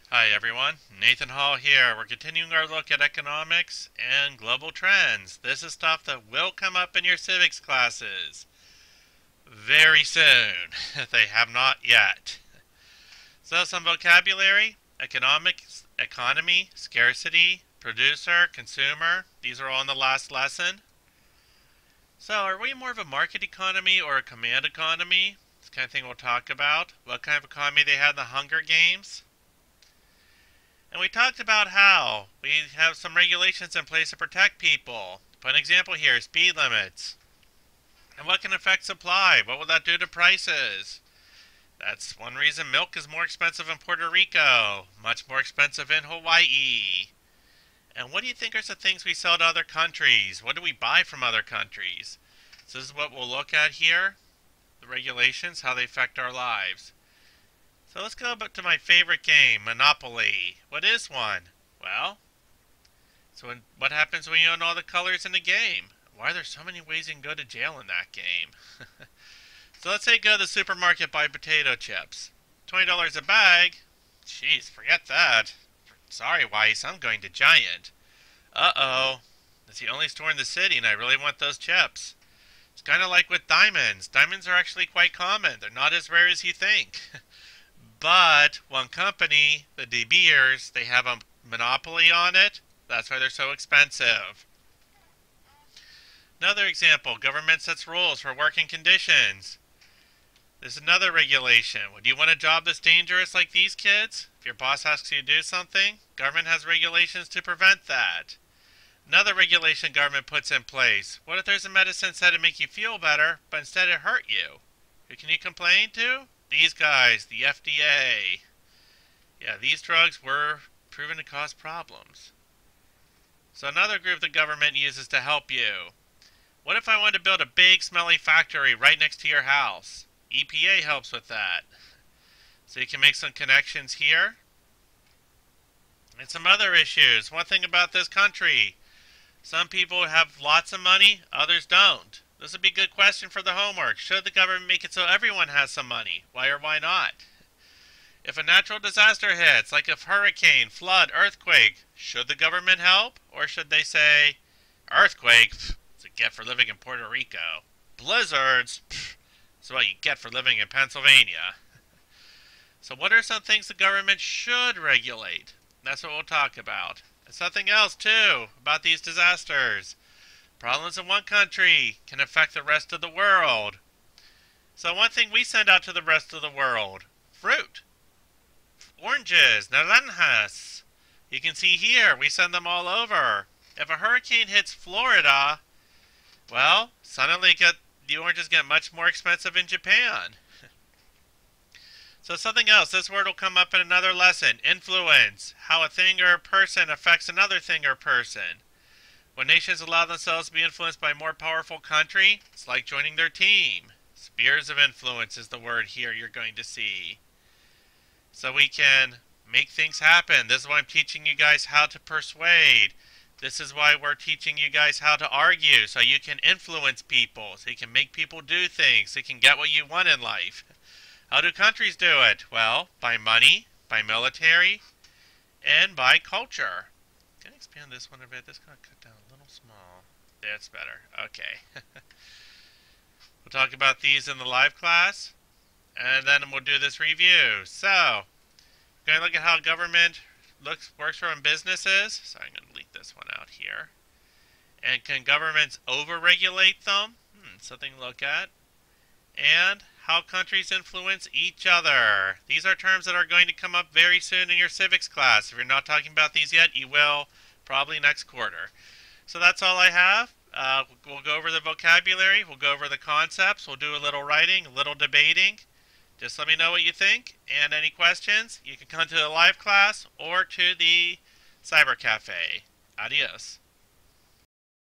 Hi everyone, Nathan Hall here. We're continuing our look at economics and global trends. This is stuff that will come up in your civics classes very soon, if they have not yet. So some vocabulary: economics, economy, scarcity, producer, consumer. These are all in the last lesson. So are we more of a market economy or a command economy? This kind of thing we'll talk about. What kind of economy they had in the Hunger Games. And we talked about how we have some regulations in place to protect people. Put an example here: speed limits. And what can affect supply? What will that do to prices? That's one reason milk is more expensive in Puerto Rico, much more expensive in Hawaii. And what do you think are some things we sell to other countries? What do we buy from other countries? So this is what we'll look at here. The regulations, how they affect our lives. So let's go back to my favorite game, Monopoly. What is one? Well, what happens when you own all the colors in the game? Why are there so many ways you can go to jail in that game? So let's say go to the supermarket, buy potato chips. $20 a bag? Jeez, forget that. Sorry, Weiss, I'm going to Giant. Uh-oh. It's the only store in the city and I really want those chips. It's kind of like with diamonds. Diamonds are actually quite common. They're not as rare as you think. But one company, the De Beers, they have a monopoly on it. That's why they're so expensive. Another example: government sets rules for working conditions. There's another regulation. Would you want a job that's dangerous like these kids? If your boss asks you to do something, government has regulations to prevent that. Another regulation government puts in place: what if there's a medicine said to make you feel better, but instead it hurt you? Who can you complain to? These guys, the FDA. Yeah, these drugs were proven to cause problems. So another group the government uses to help you. What if I wanted to build a big smelly factory right next to your house? EPA helps with that. So you can make some connections here. And some other issues. One thing about this country: some people have lots of money, others don't. This would be a good question for the homework. Should the government make it so everyone has some money? Why or why not? If a natural disaster hits, like a hurricane, flood, earthquake, should the government help? Or should they say, earthquake, it's a get for living in Puerto Rico. Blizzards, it's what you get for living in Pennsylvania. So what are some things the government should regulate? That's what we'll talk about. And something else, too, about these disasters. Problems in one country can affect the rest of the world. So one thing we send out to the rest of the world: fruit. Oranges, naranjas. You can see here, we send them all over. If a hurricane hits Florida, well, suddenly the oranges get much more expensive in Japan. So something else, this word will come up in another lesson: influence. How a thing or a person affects another thing or person. When nations allow themselves to be influenced by a more powerful country, it's like joining their team. Spheres of influence is the word here you're going to see. So we can make things happen. This is why I'm teaching you guys how to persuade. This is why we're teaching you guys how to argue, so you can influence people, so you can make people do things, so you can get what you want in life. How do countries do it? Well, by money, by military, and by culture. Can I expand this one a bit? This got cut down a little small. That's better. Okay. We'll talk about these in the live class, and then we'll do this review. So, we're going to look at how government works from businesses. So I'm going to delete this one out here. And can governments over-regulate them? Something to look at. And how countries influence each other. These are terms that are going to come up very soon in your civics class. If you're not talking about these yet, you will probably next quarter. So that's all I have. We'll go over the vocabulary. We'll go over the concepts. We'll do a little writing, a little debating. Just let me know what you think. And any questions, you can come to the live class or to the cyber cafe. Adios.